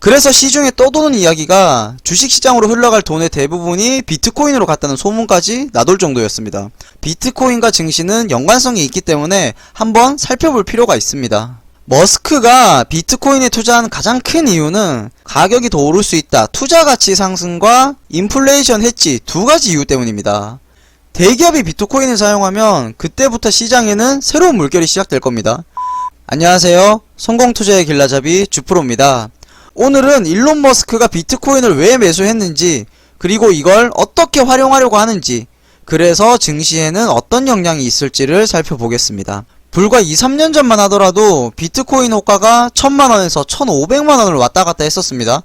그래서 시중에 떠도는 이야기가 주식시장으로 흘러갈 돈의 대부분이 비트코인으로 갔다는 소문까지 나돌 정도였습니다. 비트코인과 증시는 연관성이 있기 때문에 한번 살펴볼 필요가 있습니다. 머스크가 비트코인에 투자한 가장 큰 이유는 가격이 더 오를 수 있다, 투자 가치 상승과 인플레이션 해지 두 가지 이유 때문입니다. 대기업이 비트코인을 사용하면 그때부터 시장에는 새로운 물결이 시작될 겁니다. 안녕하세요. 성공투자의 길라잡이 주프로입니다. 오늘은 일론 머스크가 비트코인을 왜 매수했는지, 그리고 이걸 어떻게 활용하려고 하는지, 그래서 증시에는 어떤 영향이 있을지를 살펴보겠습니다. 불과 2-3년 전만 하더라도 비트코인 호가가 1000만원에서 1500만원을 왔다갔다 했었습니다.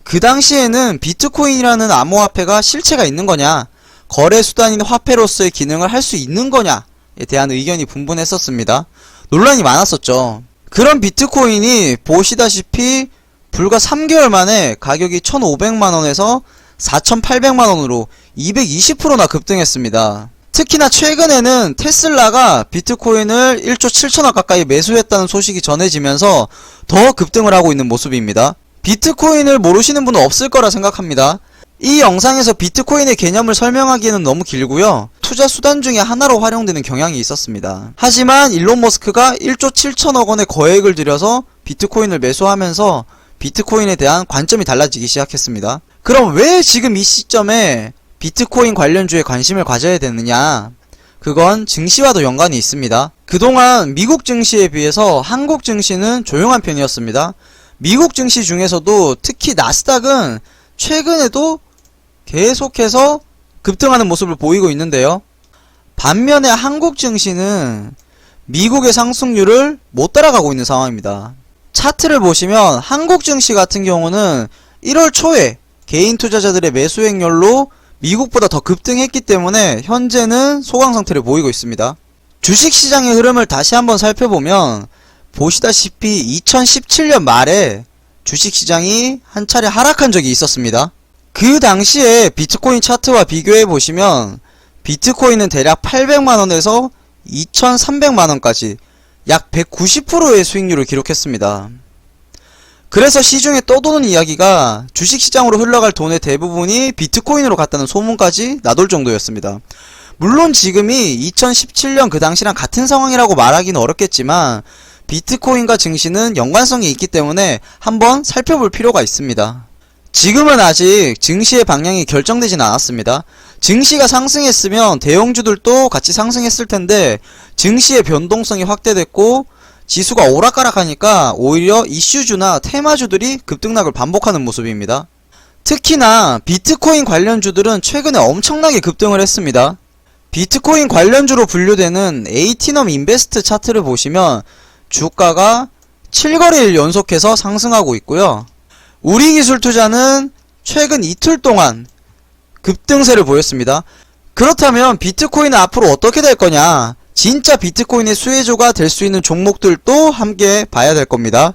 그 당시에는 비트코인이라는 암호화폐가 실체가 있는 거냐, 거래수단인 화폐로서의 기능을 할 수 있는 거냐에 대한 의견이 분분했었습니다. 논란이 많았었죠. 그런 비트코인이 보시다시피 불과 3개월 만에 가격이 1500만원에서 4800만원으로 220%나 급등했습니다. 특히나 최근에는 테슬라가 비트코인을 1조 7천억 가까이 매수했다는 소식이 전해지면서 더 급등을 하고 있는 모습입니다. 비트코인을 모르시는 분은 없을 거라 생각합니다. 이 영상에서 비트코인의 개념을 설명하기에는 너무 길고요. 투자 수단 중에 하나로 활용되는 경향이 있었습니다. 하지만 일론 머스크가 1조 7천억 원의 거액을 들여서 비트코인을 매수하면서 비트코인에 대한 관점이 달라지기 시작했습니다. 그럼 왜 지금 이 시점에 비트코인 관련주에 관심을 가져야 되느냐? 그건 증시와도 연관이 있습니다. 그동안 미국 증시에 비해서 한국 증시는 조용한 편이었습니다. 미국 증시 중에서도 특히 나스닥은 최근에도 계속해서 급등하는 모습을 보이고 있는데요. 반면에 한국 증시는 미국의 상승률을 못 따라가고 있는 상황입니다. 차트를 보시면 한국 증시 같은 경우는 1월 초에 개인 투자자들의 매수액률로 미국보다 더 급등했기 때문에 현재는 소강 상태를 보이고 있습니다. 주식시장의 흐름을 다시 한번 살펴보면 보시다시피 2017년 말에 주식시장이 한 차례 하락한 적이 있었습니다. 그 당시에 비트코인 차트와 비교해 보시면 비트코인은 대략 800만원에서 2300만원까지 약 190%의 수익률을 기록했습니다. 그래서 시중에 떠도는 이야기가 주식시장으로 흘러갈 돈의 대부분이 비트코인으로 갔다는 소문까지 나돌 정도였습니다. 물론 지금이 2017년 그 당시랑 같은 상황이라고 말하기는 어렵겠지만 비트코인과 증시는 연관성이 있기 때문에 한번 살펴볼 필요가 있습니다. 지금은 아직 증시의 방향이 결정되진 않았습니다. 증시가 상승했으면 대형주들도 같이 상승했을 텐데 증시의 변동성이 확대됐고 지수가 오락가락하니까 오히려 이슈주나 테마주들이 급등락을 반복하는 모습입니다. 특히나 비트코인 관련주들은 최근에 엄청나게 급등을 했습니다. 비트코인 관련주로 분류되는 에이티넘 인베스트 차트를 보시면 주가가 7거래일 연속해서 상승하고 있고요. 우리기술투자는 최근 이틀 동안 급등세를 보였습니다. 그렇다면 비트코인은 앞으로 어떻게 될 거냐, 진짜 비트코인의 수혜주가 될 수 있는 종목들도 함께 봐야 될 겁니다.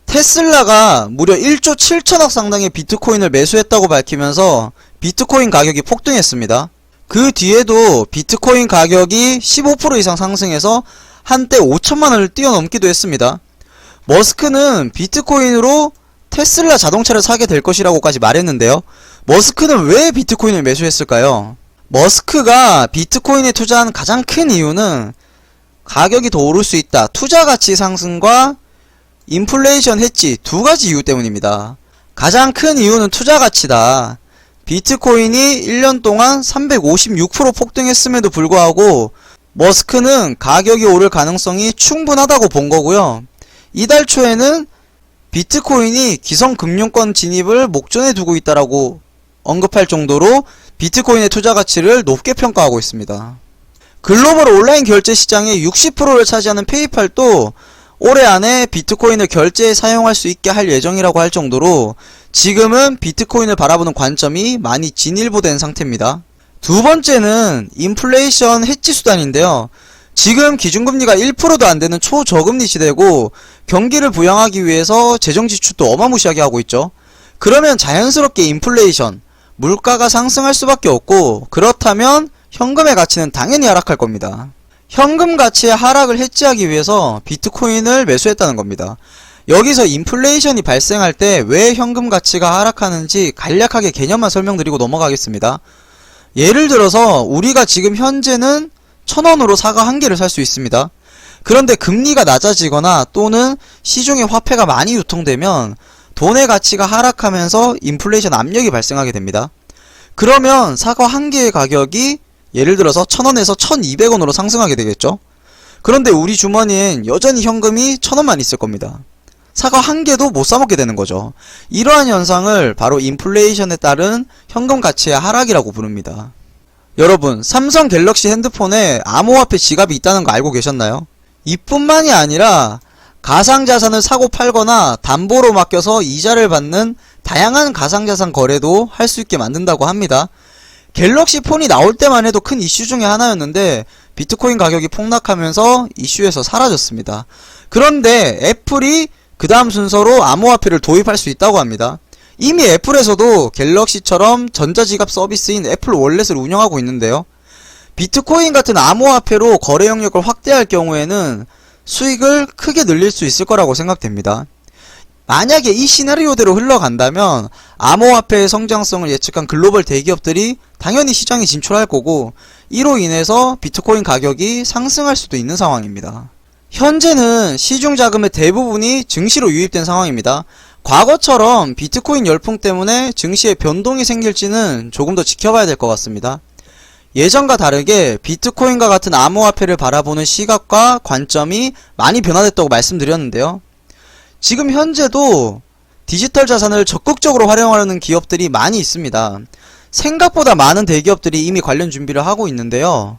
테슬라가 무려 1조 7천억 상당의 비트코인을 매수했다고 밝히면서 비트코인 가격이 폭등했습니다. 그 뒤에도 비트코인 가격이 15% 이상 상승해서 한때 5천만원을 뛰어넘기도 했습니다. 머스크는 비트코인으로 테슬라 자동차를 사게 될 것이라고까지 말했는데요. 머스크는 왜 비트코인을 매수했을까요? 머스크가 비트코인에 투자한 가장 큰 이유는 가격이 더 오를 수 있다, 투자 가치 상승과 인플레이션 해지 두 가지 이유 때문입니다. 가장 큰 이유는 투자 가치다. 비트코인이 1년 동안 356% 폭등했음에도 불구하고 머스크는 가격이 오를 가능성이 충분하다고 본 거고요. 이달 초에는 비트코인이 기성금융권 진입을 목전에 두고 있다라고 언급할 정도로 비트코인의 투자 가치를 높게 평가하고 있습니다. 글로벌 온라인 결제 시장의 60%를 차지하는 페이팔도 올해 안에 비트코인을 결제에 사용할 수 있게 할 예정이라고 할 정도로 지금은 비트코인을 바라보는 관점이 많이 진일보된 상태입니다. 두 번째는 인플레이션 해지 수단인데요. 지금 기준금리가 1%도 안되는 초저금리 시대고 경기를 부양하기 위해서 재정지출도 어마무시하게 하고 있죠. 그러면 자연스럽게 인플레이션, 물가가 상승할 수밖에 없고, 그렇다면 현금의 가치는 당연히 하락할 겁니다. 현금 가치의 하락을 해지하기 위해서 비트코인을 매수했다는 겁니다. 여기서 인플레이션이 발생할 때 왜 현금 가치가 하락하는지 간략하게 개념만 설명드리고 넘어가겠습니다. 예를 들어서 우리가 지금 현재는 1,000원으로 사과 한 개를 살 수 있습니다. 그런데 금리가 낮아지거나 또는 시중에 화폐가 많이 유통되면 돈의 가치가 하락하면서 인플레이션 압력이 발생하게 됩니다. 그러면 사과 한 개의 가격이 예를 들어서 1,000원에서 1,200원으로 상승하게 되겠죠. 그런데 우리 주머니엔 여전히 현금이 1,000원만 있을 겁니다. 사과 한 개도 못 사먹게 되는 거죠. 이러한 현상을 바로 인플레이션에 따른 현금 가치의 하락이라고 부릅니다. 여러분, 삼성 갤럭시 핸드폰에 암호화폐 지갑이 있다는 거 알고 계셨나요? 이뿐만이 아니라 가상자산을 사고 팔거나 담보로 맡겨서 이자를 받는 다양한 가상자산 거래도 할 수 있게 만든다고 합니다. 갤럭시 폰이 나올 때만 해도 큰 이슈 중에 하나였는데 비트코인 가격이 폭락하면서 이슈에서 사라졌습니다. 그런데 애플이 그 다음 순서로 암호화폐를 도입할 수 있다고 합니다. 이미 애플에서도 갤럭시처럼 전자지갑 서비스인 애플 월렛을 운영하고 있는데요. 비트코인 같은 암호화폐로 거래 영역을 확대할 경우에는 수익을 크게 늘릴 수 있을 거라고 생각됩니다. 만약에 이 시나리오대로 흘러간다면 암호화폐의 성장성을 예측한 글로벌 대기업들이 당연히 시장에 진출할 거고, 이로 인해서 비트코인 가격이 상승할 수도 있는 상황입니다. 현재는 시중 자금의 대부분이 증시로 유입된 상황입니다. 과거처럼 비트코인 열풍 때문에 증시에 변동이 생길지는 조금 더 지켜봐야 될 것 같습니다. 예전과 다르게 비트코인과 같은 암호화폐를 바라보는 시각과 관점이 많이 변화됐다고 말씀드렸는데요. 지금 현재도 디지털 자산을 적극적으로 활용하려는 기업들이 많이 있습니다. 생각보다 많은 대기업들이 이미 관련 준비를 하고 있는데요.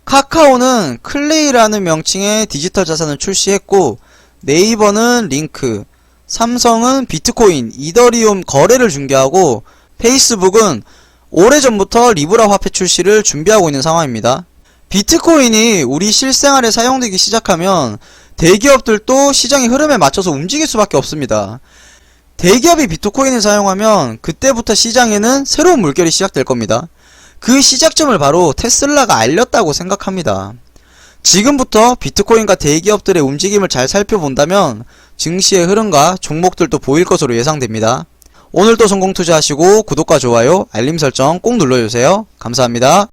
카카오는 클레이라는 명칭의 디지털 자산을 출시했고, 네이버는 링크, 삼성은 비트코인, 이더리움 거래를 중개하고, 페이스북은 오래전부터 리브라 화폐 출시를 준비하고 있는 상황입니다. 비트코인이 우리 실생활에 사용되기 시작하면 대기업들도 시장의 흐름에 맞춰서 움직일 수밖에 없습니다. 대기업이 비트코인을 사용하면 그때부터 시장에는 새로운 물결이 시작될 겁니다. 그 시작점을 바로 테슬라가 알렸다고 생각합니다. 지금부터 비트코인과 대기업들의 움직임을 잘 살펴본다면 증시의 흐름과 종목들도 보일 것으로 예상됩니다. 오늘도 성공 투자하시고 구독과 좋아요, 알림 설정 꼭 눌러주세요. 감사합니다.